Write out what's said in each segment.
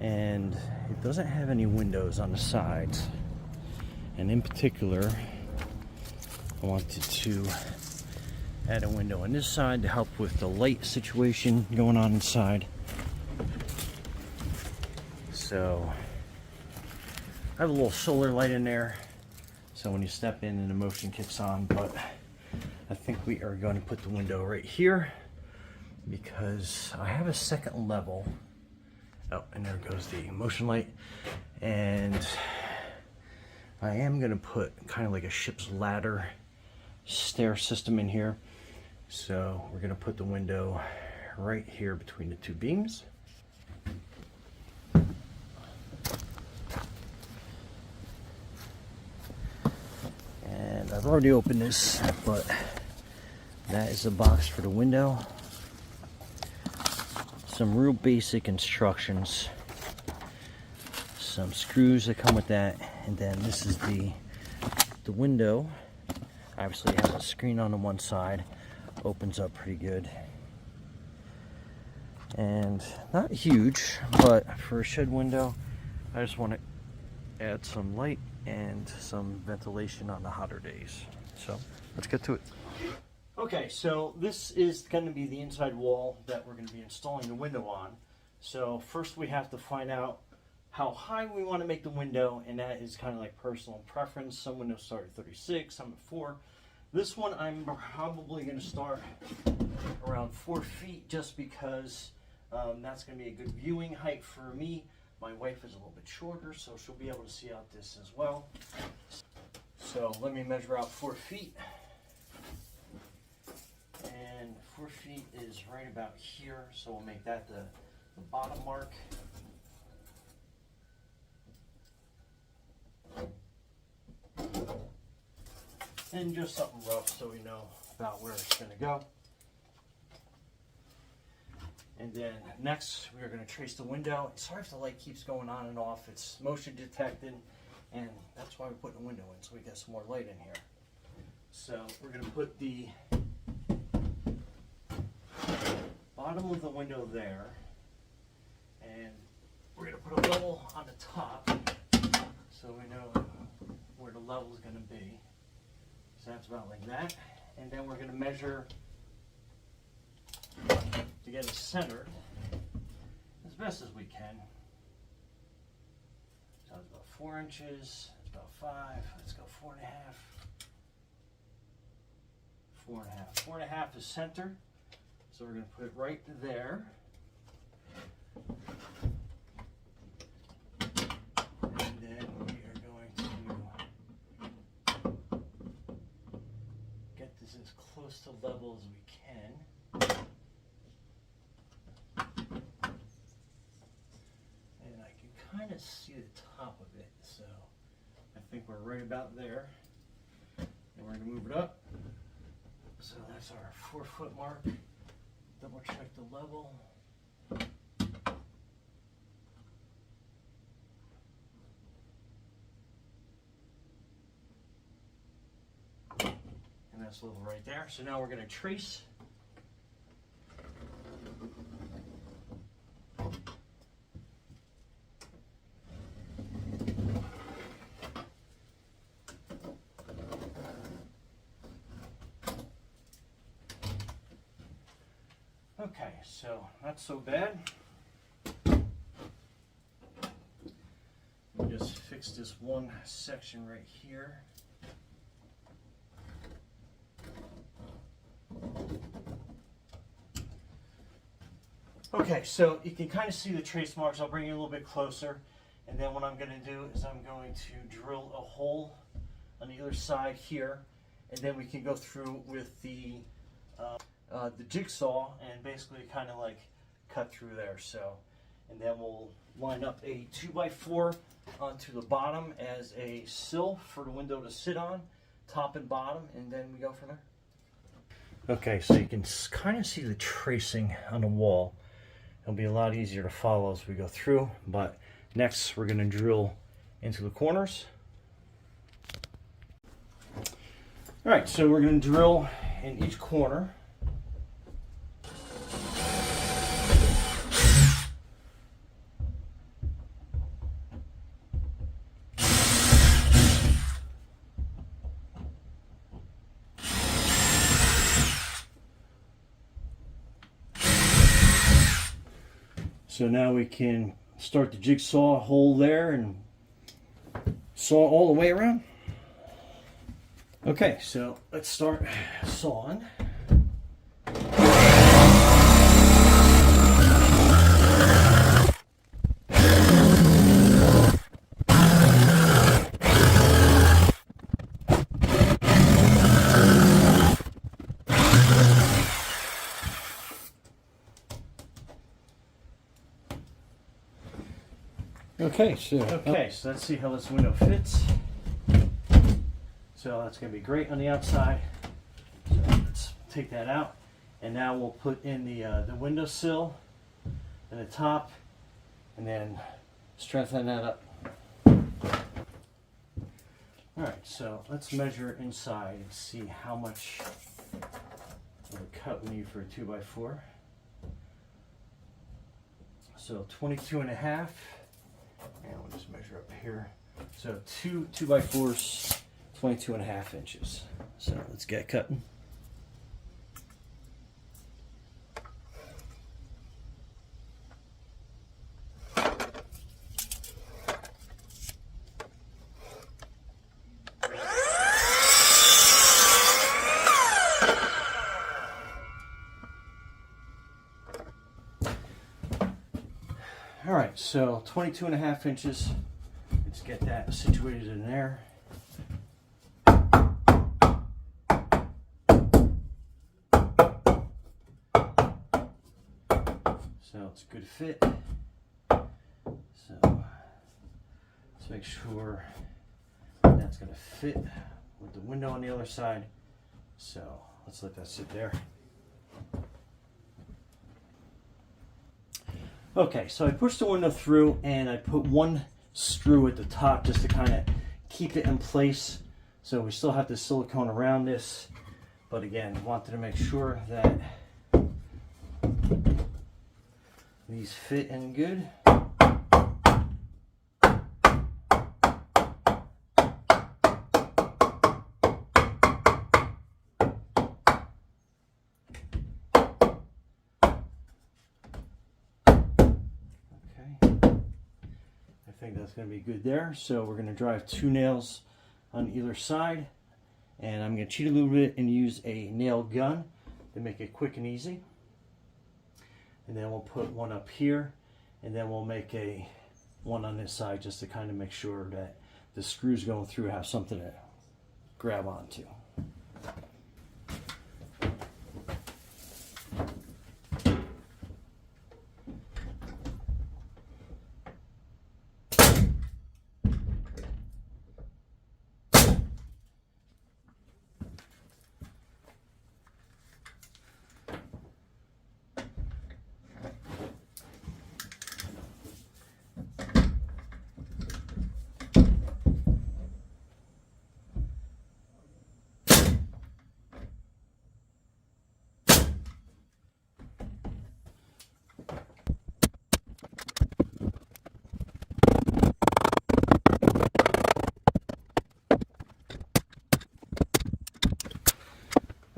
and it doesn't have any windows on the sides. And in particular, I wanted to add a window on this side to help with the light situation going on inside. So I have a little solar light in there, so when you step in and the motion kicks on, but I think we are going to put the window right here because I have a second level. Oh, and there goes the motion light. And I am going to put kind of like a ship's ladder stair system in here. So we're going to put the window right here between the two beams. And I've already opened this, but that is the box for the window. Some real basic instructions. Some screws that come with that, and then this is the window. Obviously it has a screen on the one side, opens up pretty good, and not huge, but for a shed window I just want to add some light and some ventilation on the hotter days. So let's get to it. Okay, so this is going to be the inside wall that we're going to be installing the window on. So first we have to find out how high we want to make the window, and that is kind of like personal preference. Some windows start at 36, some at 4. This one I'm probably going to start around 4 feet just because that's going to be a good viewing height for me. My wife is a little bit shorter, so she'll be able to see out this as well. So let me measure out 4 feet. And 4 feet is right about here, so we'll make that the bottom mark. And just something rough so we know about where it's going to go. And then next we are going to trace the window. Sorry if the light keeps going on and off. It's motion detected, and that's why we're putting the window in, so we get some more light in here. So we're going to put the bottom of the window there, and we're going to put a level on the top so we know where the level is going to be. So that's about like that. And then we're going to measure to get it centered as best as we can. So it's about 4 inches, it's about 5, let's go 4.5. 4.5. 4.5 is center. So we're going to put it right there. And then we are going to get this as close to level as we can. And I can kind of see the top of it, so I think we're right about there. And we're going to move it up. So that's our 4 foot mark. Double check the level. And that's level right there. So now we're going to trace. Okay, so not so bad. We'll just fix this one section right here. Okay, so you can kind of see the trace marks. I'll bring you a little bit closer, and then what I'm going to do is I'm going to drill a hole on either side here, and then we can go through with the jigsaw and basically kind of like cut through there. So, and then we'll line up a 2x4 onto the bottom as a sill for the window to sit on, top and bottom, and then we go from there. Okay, so you can kind of see the tracing on the wall. It'll be a lot easier to follow as we go through, but next we're going to drill into the corners. All right, so we're going to drill in each corner. So now we can start the jigsaw hole there and saw all the way around. Okay, so let's start sawing. Okay, so let's see how this window fits. So that's going to be great on the outside. So let's take that out, and now we'll put in the windowsill and the top, and then strengthen that up. All right, so let's measure inside and see how much of a cut we need for a 2x4. So 22.5. And we'll just measure up here. So two 2x4s, 22.5 inches. So let's get cutting. All right, so 22.5 inches. Let's get that situated in there. So it's a good fit. So let's make sure that's going to fit with the window on the other side. So let's let that sit there. Okay, so I pushed the window through and I put one screw at the top just to kind of keep it in place. So we still have the silicone around this, but again, wanted to make sure that these fit in good. I think that's going to be good there. So we're going to drive 2 nails on either side, and I'm going to cheat a little bit and use a nail gun to make it quick and easy. And then we'll put one up here, and then we'll make one on this side just to kind of make sure that the screws going through have something to grab onto.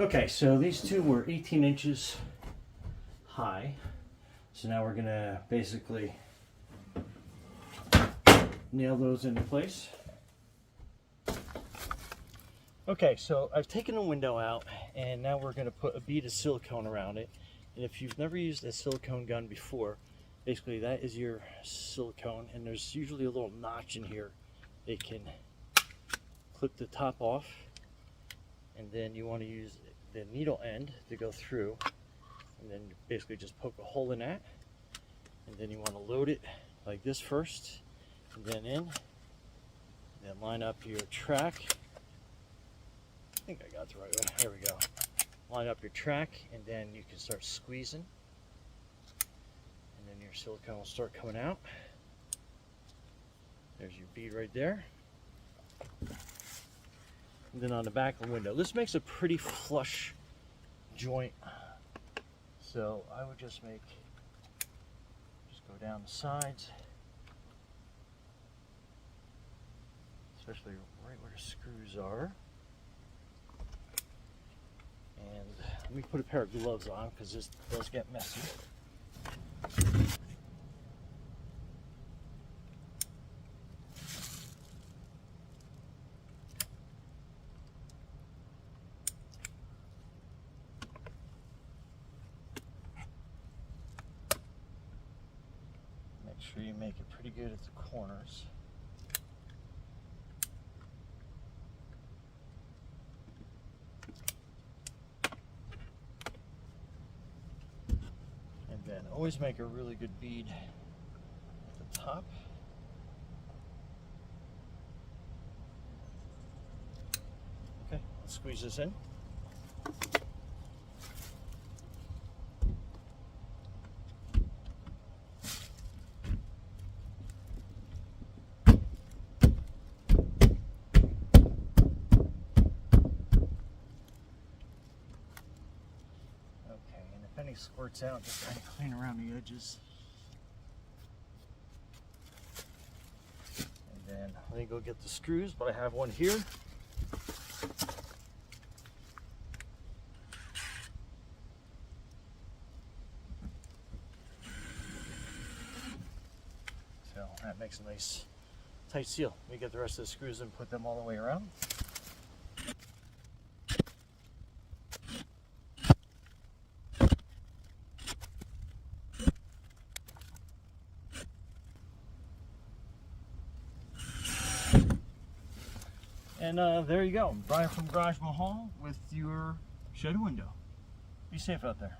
Okay, so these two were 18 inches high. So now we're gonna basically nail those into place. Okay, so I've taken the window out, and now we're gonna put a bead of silicone around it. And if you've never used a silicone gun before, basically that is your silicone, and there's usually a little notch in here. It can clip the top off, and then you want to use the needle end to go through, and then basically just poke a hole in that, and then you want to load it like this first, and then in, and then line up your track. I think I got the right way. There we go. Line up your track, and then you can start squeezing, and then your silicone will start coming out. There's your bead right there. And then on the back of the window, this makes a pretty flush joint, so I would just go down the sides, especially right where the screws are. And let me put a pair of gloves on because this does get messy. sure you make it pretty good at the corners. And then always make a really good bead at the top. Okay, let's squeeze this in. Any squirts out, just kind of clean around the edges. And then let me go get the screws, but I have one here. So that makes a nice tight seal. Let me get the rest of the screws and put them all the way around. And there you go, Brian from Garage Mahal with your shed window. Be safe out there.